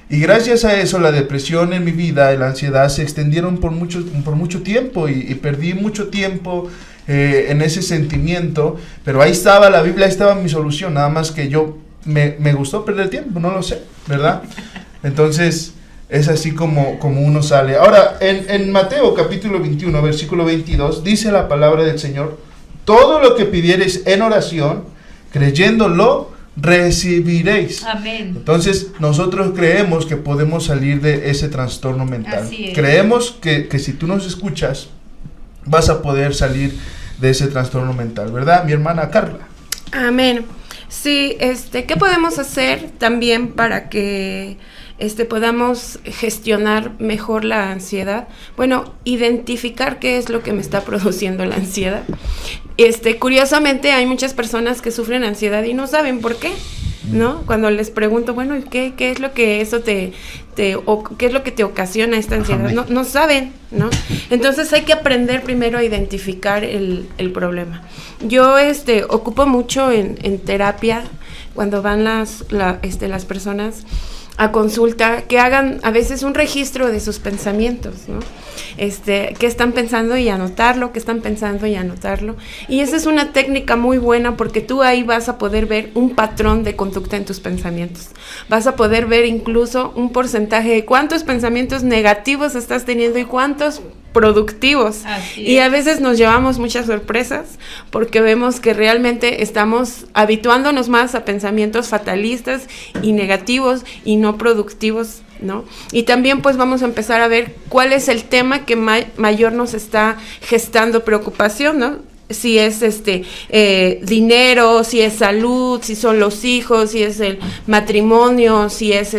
Y gracias a eso la depresión en mi vida y la ansiedad se extendieron por mucho tiempo y perdí mucho tiempo en ese sentimiento, pero ahí estaba la Biblia, ahí estaba mi solución, nada más que yo me gustó perder tiempo, no lo sé, ¿verdad? Entonces es así como uno sale. Ahora, en Mateo capítulo 21, versículo 22, dice la palabra del Señor: todo lo que pidiereis en oración, creyéndolo, recibiréis. Amén. Entonces nosotros creemos que podemos salir de ese trastorno mental. Así es. Creemos que si tú nos escuchas vas a poder salir de ese trastorno mental, ¿verdad, mi hermana Carla? Amén. Sí, ¿qué podemos hacer también para que podamos gestionar mejor la ansiedad? Bueno, identificar qué es lo que me está produciendo la ansiedad. Curiosamente hay muchas personas que sufren ansiedad y no saben por qué, ¿no? Cuando les pregunto, bueno, ¿qué es lo que eso qué es lo que te ocasiona esta ansiedad? No saben, ¿no? Entonces hay que aprender primero a identificar el problema. Yo ocupo mucho en terapia cuando van las personas a consulta, que hagan a veces un registro de sus pensamientos, ¿no? Qué están pensando y anotarlo, qué están pensando y anotarlo. Y esa es una técnica muy buena porque tú ahí vas a poder ver un patrón de conducta en tus pensamientos. Vas a poder ver incluso un porcentaje de cuántos pensamientos negativos estás teniendo y cuántos productivos. Y a veces nos llevamos muchas sorpresas porque vemos que realmente estamos habituándonos más a pensamientos fatalistas y negativos y no productivos, ¿no? Y también pues vamos a empezar a ver cuál es el tema que mayor nos está gestando preocupación, ¿no? Si es dinero, si es salud, si son los hijos, si es el matrimonio, si es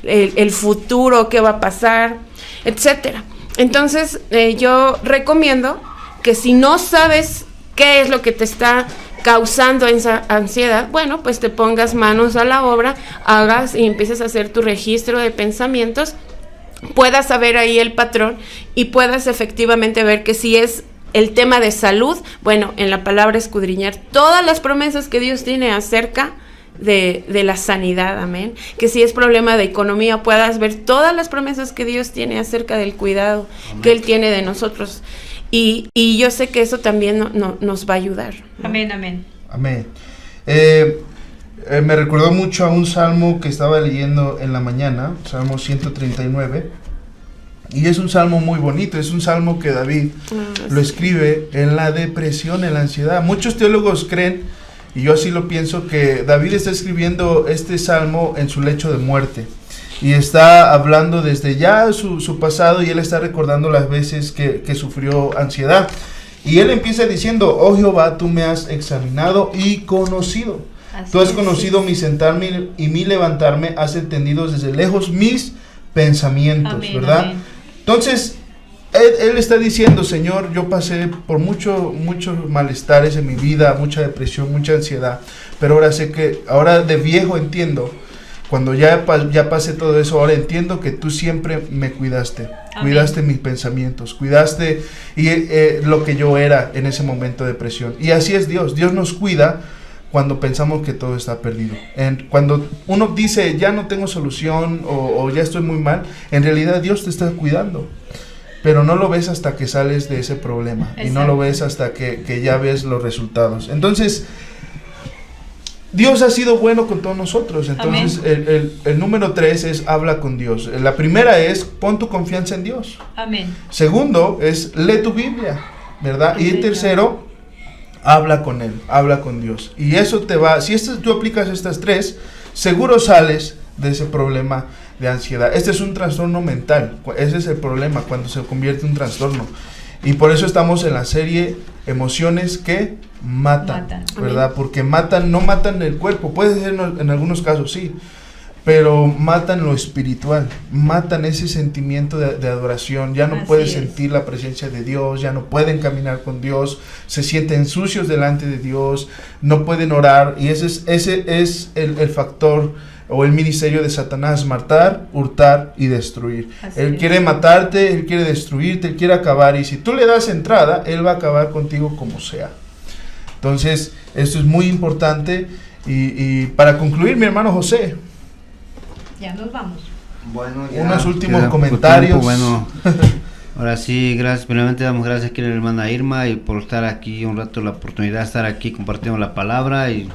el futuro, qué va a pasar, etcétera. Entonces, yo recomiendo que si no sabes qué es lo que te está causando esa ansiedad, bueno, pues te pongas manos a la obra, hagas y empieces a hacer tu registro de pensamientos, puedas saber ahí el patrón y puedas efectivamente ver que si es el tema de salud, bueno, en la palabra escudriñar todas las promesas que Dios tiene acerca de la sanidad, amén. Que si es problema de economía, puedas ver todas las promesas que Dios tiene acerca del cuidado amén. Que Él tiene de nosotros. Y yo sé que eso también nos va a ayudar, ¿no? Amén, amén. Amén. Me recordó mucho a un salmo que estaba leyendo en la mañana, Salmo 139. Y es un salmo muy bonito, es un salmo que David lo escribe en la depresión, en la ansiedad. Muchos teólogos creen, y yo así lo pienso, que David está escribiendo este salmo en su lecho de muerte. Y está hablando desde ya su pasado y él está recordando las veces que sufrió ansiedad. Y él empieza diciendo: oh Jehová, tú me has examinado y conocido. Así tú has conocido mi sentarme y mi levantarme, has entendido desde lejos mis pensamientos, amén, ¿verdad? Amén. Entonces, él está diciendo: Señor, yo pasé por muchos malestares en mi vida, mucha depresión, mucha ansiedad, pero ahora sé que, ahora de viejo entiendo, cuando ya pasé todo eso, ahora entiendo que tú siempre me cuidaste, amén. Cuidaste mis pensamientos, cuidaste lo que yo era en ese momento de depresión. Y así es Dios nos cuida cuando pensamos que todo está perdido. Cuando uno dice, ya no tengo solución o ya estoy muy mal, en realidad Dios te está cuidando. Pero no lo ves hasta que sales de ese problema. Exacto. Y no lo ves hasta que ya ves los resultados. Entonces, Dios ha sido bueno con todos nosotros. Entonces, el número 3 es habla con Dios. La primera es pon tu confianza en Dios. Amén. Segundo es lee tu Biblia, ¿verdad? Y tercero, habla con Él, habla con Dios. Y eso te va, si tú aplicas estas tres, seguro sales de ese problema de ansiedad. Este es un trastorno mental. Ese es el problema cuando se convierte en un trastorno. Y por eso estamos en la serie Emociones que matan. ¿Verdad? Porque no matan el cuerpo. Puede ser en algunos casos, sí. Pero matan lo espiritual. Matan ese sentimiento de adoración. Ya no pueden sentir la presencia de Dios. Ya no pueden caminar con Dios. Se sienten sucios delante de Dios. No pueden orar. Y ese es el factor o el ministerio de Satanás: matar, hurtar y destruir. Él quiere matarte, él quiere destruirte, él quiere acabar, y si tú le das entrada, él va a acabar contigo como sea. Entonces, esto es muy importante. Y para concluir, mi hermano José, ya nos vamos. Bueno, unos últimos queda poco comentarios. tiempo, bueno, ahora sí, gracias. Primeramente damos gracias aquí a la hermana Irma y por estar aquí un rato, la oportunidad de estar aquí compartiendo la palabra. Y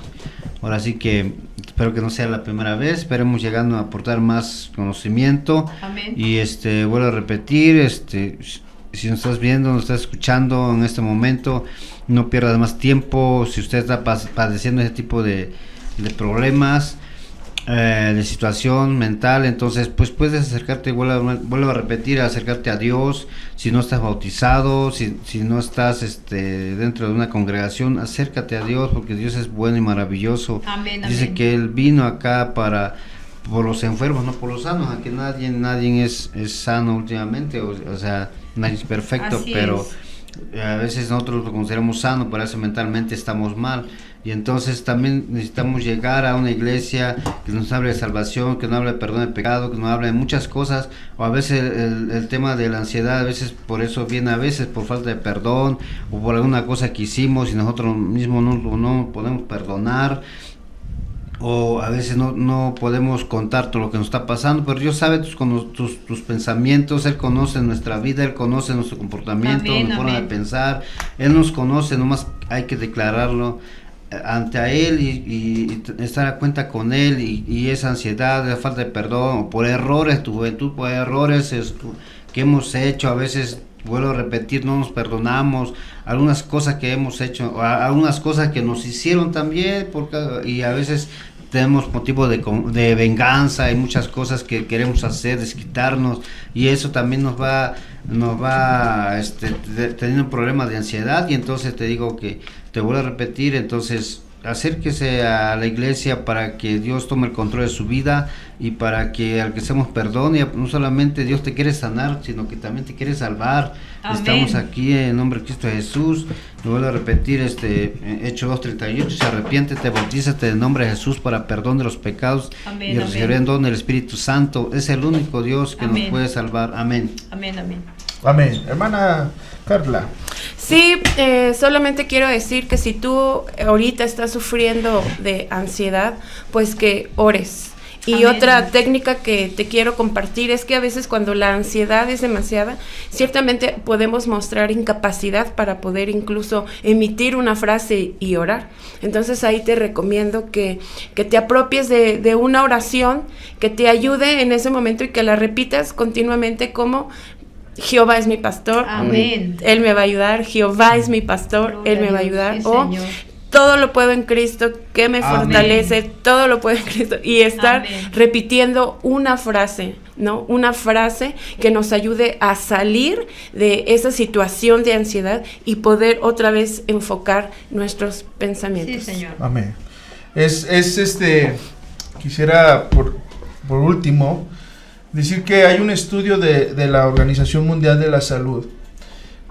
ahora sí que espero que no sea la primera vez, esperemos llegando a aportar más conocimiento. Amén. Y vuelvo a repetir, si nos estás viendo, nos estás escuchando en este momento, no pierdas más tiempo. Si usted está padeciendo ese tipo de problemas, de situación mental, entonces pues puedes acercarte, vuelvo a repetir, acercarte a Dios. Si no estás bautizado, si no estás dentro de una congregación, acércate a Dios, porque Dios es bueno y maravilloso. Amén, Dice amén. que Él vino acá por los enfermos, no por los sanos, aunque nadie es sano últimamente, o sea, nadie es perfecto. Así pero es. a veces nosotros lo consideramos sano, pero a veces mentalmente estamos mal. Y entonces también necesitamos llegar a una iglesia que nos hable de salvación, que nos hable de perdón de pecado, que nos hable de muchas cosas. O a veces el tema de la ansiedad, a veces por eso viene, a veces por falta de perdón o por alguna cosa que hicimos y nosotros mismos no podemos perdonar. O a veces no podemos contar todo lo que nos está pasando, pero Dios sabe tus pensamientos. Él conoce nuestra vida, Él conoce nuestro comportamiento, Amén, nuestra forma de amén. pensar. Él nos conoce, nomás hay que declararlo ante a Él y estar a cuenta con Él. Y esa ansiedad, esa falta de perdón, o por errores, tu juventud, por errores que hemos hecho, a veces, vuelvo a repetir, no nos perdonamos algunas cosas que hemos hecho, o algunas cosas que nos hicieron también, y a veces tenemos motivo de venganza y muchas cosas que queremos hacer, desquitarnos, y eso también nos va teniendo un problema de ansiedad. Y entonces te digo que te vuelvo a repetir, entonces acérquese a la iglesia para que Dios tome el control de su vida y para que alcancemos perdón. Y no solamente Dios te quiere sanar, sino que también te quiere salvar. Amén. Estamos aquí en nombre de Cristo Jesús. Lo vuelvo a repetir, Hechos 2:38, se arrepiéntete, bautízate en nombre de Jesús para perdón de los pecados. Amén, y recibiré en don del Espíritu Santo. Es el único Dios que Amén. nos puede salvar. Amén. Amén, amén. Amén. Hermana Carla. Sí, solamente quiero decir que si tú ahorita estás sufriendo de ansiedad, pues que ores. Y Amén. otra técnica que te quiero compartir es que a veces cuando la ansiedad es demasiada, ciertamente podemos mostrar incapacidad para poder incluso emitir una frase y orar. Entonces ahí te recomiendo que te apropies de una oración que te ayude en ese momento y que la repitas continuamente como: Jehová es mi pastor, Amén. Él me va a ayudar. Jehová es mi pastor, Gloria Él me a va a Dios, ayudar. sí, O Señor. todo lo puedo en Cristo que me Amén. fortalece, todo lo puedo en Cristo. Y estar Amén. repitiendo una frase, ¿no? Una frase que nos ayude a salir de esa situación de ansiedad y poder otra vez enfocar nuestros pensamientos. Sí, Señor. Amén. Quisiera por último decir que hay un estudio de la Organización Mundial de la Salud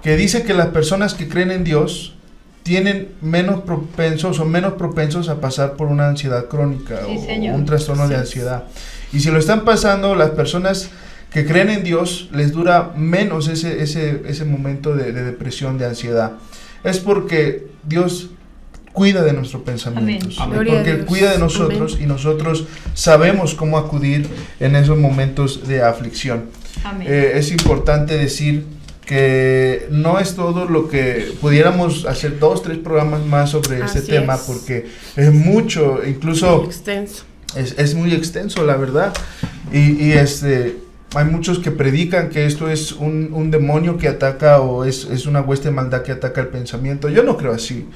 que dice que las personas que creen en Dios tienen menos propensos a pasar por una ansiedad crónica Sí, o señor. un trastorno de Sí. ansiedad. Y si lo están pasando, las personas que creen en Dios les dura menos ese momento de depresión, de ansiedad. Es porque Dios cuida de nuestros pensamientos. Amén. Gloria a Porque Él Dios. cuida de nosotros. Amén. Y nosotros sabemos cómo acudir en esos momentos de aflicción. Amén. Es importante decir que no es todo lo que pudiéramos hacer 2-3 programas más sobre este Así tema, es. porque es mucho, incluso Extenso. es muy extenso, la verdad. Y hay muchos que predican que esto es un demonio que ataca, o es una hueste de maldad que ataca el pensamiento. Yo no creo así.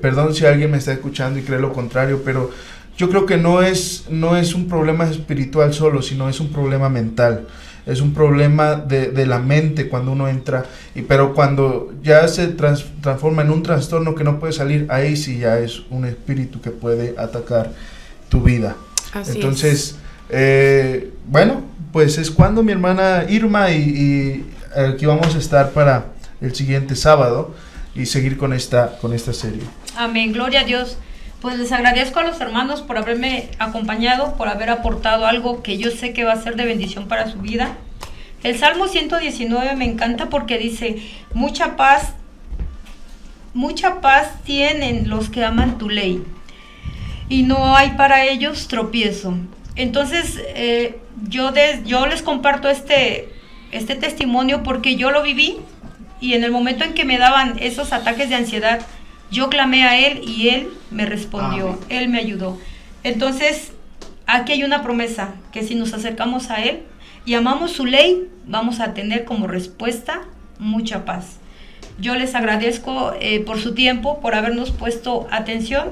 Perdón si alguien me está escuchando y cree lo contrario, pero yo creo que no es un problema espiritual solo, sino es un problema mental. Es un problema de la mente cuando uno entra, pero cuando ya se transforma en un trastorno que no puede salir, ahí sí ya es un espíritu que puede atacar tu vida. Así Entonces, bueno, pues es cuando mi hermana Irma y aquí vamos a estar para el siguiente sábado y seguir con esta serie. Amén, gloria a Dios. Pues les agradezco a los hermanos por haberme acompañado, por haber aportado algo que yo sé que va a ser de bendición para su vida. El Salmo 119 me encanta porque dice: mucha paz tienen los que aman tu ley, y no hay para ellos tropiezo. Entonces, yo les comparto este testimonio porque yo lo viví, y en el momento en que me daban esos ataques de ansiedad, yo clamé a Él y Él me respondió, Él me ayudó. Entonces, aquí hay una promesa, que si nos acercamos a Él y amamos su ley, vamos a tener como respuesta mucha paz. Yo les agradezco por su tiempo, por habernos puesto atención.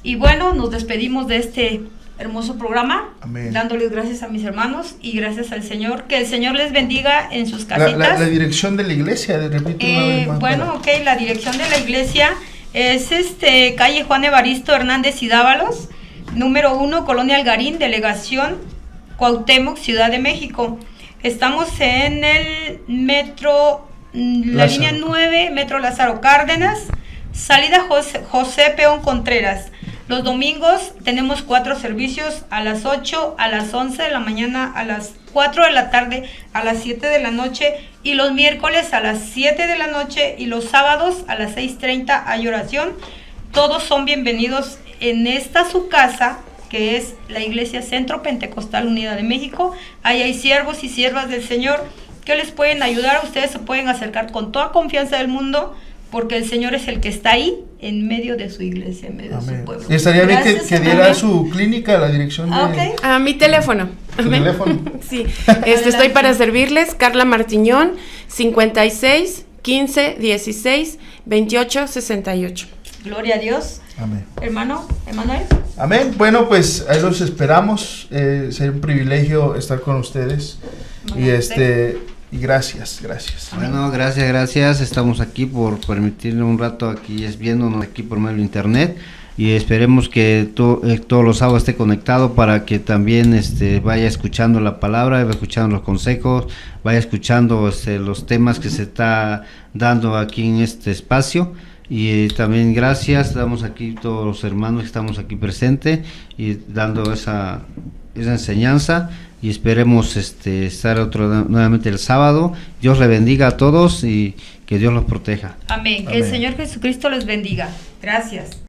Y bueno, nos despedimos de este hermoso programa. Amén. Dándoles gracias a mis hermanos y gracias al Señor. Que el Señor les bendiga en sus casitas. La dirección de la iglesia, repito una vez más. Bueno, ok, la dirección de la iglesia es calle Juan Evaristo Hernández y Dávalos, número 1, Colonia Algarín, delegación Cuauhtémoc, Ciudad de México. Estamos en el metro, la Lázaro. línea 9, metro Lázaro Cárdenas, salida José Peón Contreras. Los domingos tenemos 4 servicios, a las 8, a las 11 de la mañana, a las 4 de la tarde, a las 7 de la noche, y los miércoles a las 7 de la noche, y los sábados a las 6:30 hay oración. Todos son bienvenidos en esta su casa, que es la Iglesia Centro Pentecostal Unida de México. Ahí hay siervos y siervas del Señor que les pueden ayudar. Ustedes se pueden acercar con toda confianza del mundo, porque el Señor es el que está ahí en medio de su iglesia, en medio de su pueblo. Y estaría bien Gracias, que diera amén. su clínica, la dirección de Ok. A mi teléfono. su teléfono. Sí, estoy para servirles. Carla Martiñón, 56 15 16 28 68. Gloria a Dios. Amén. Hermano, Emanuel. Amén. Bueno, pues ahí los esperamos. Sería un privilegio estar con ustedes. Y gracias. Bueno, gracias. Estamos aquí por permitirle un rato aquí viéndonos aquí por medio de internet, y esperemos que todos los sábados esté conectado para que también vaya escuchando la palabra, vaya escuchando los consejos, vaya escuchando los temas que se está dando aquí en este espacio. Y también gracias, damos aquí todos los hermanos que estamos aquí presentes y dando esa enseñanza, y esperemos estar nuevamente el sábado. Dios le bendiga a todos y que Dios los proteja. Amén. Que el Señor Jesucristo les bendiga. Gracias.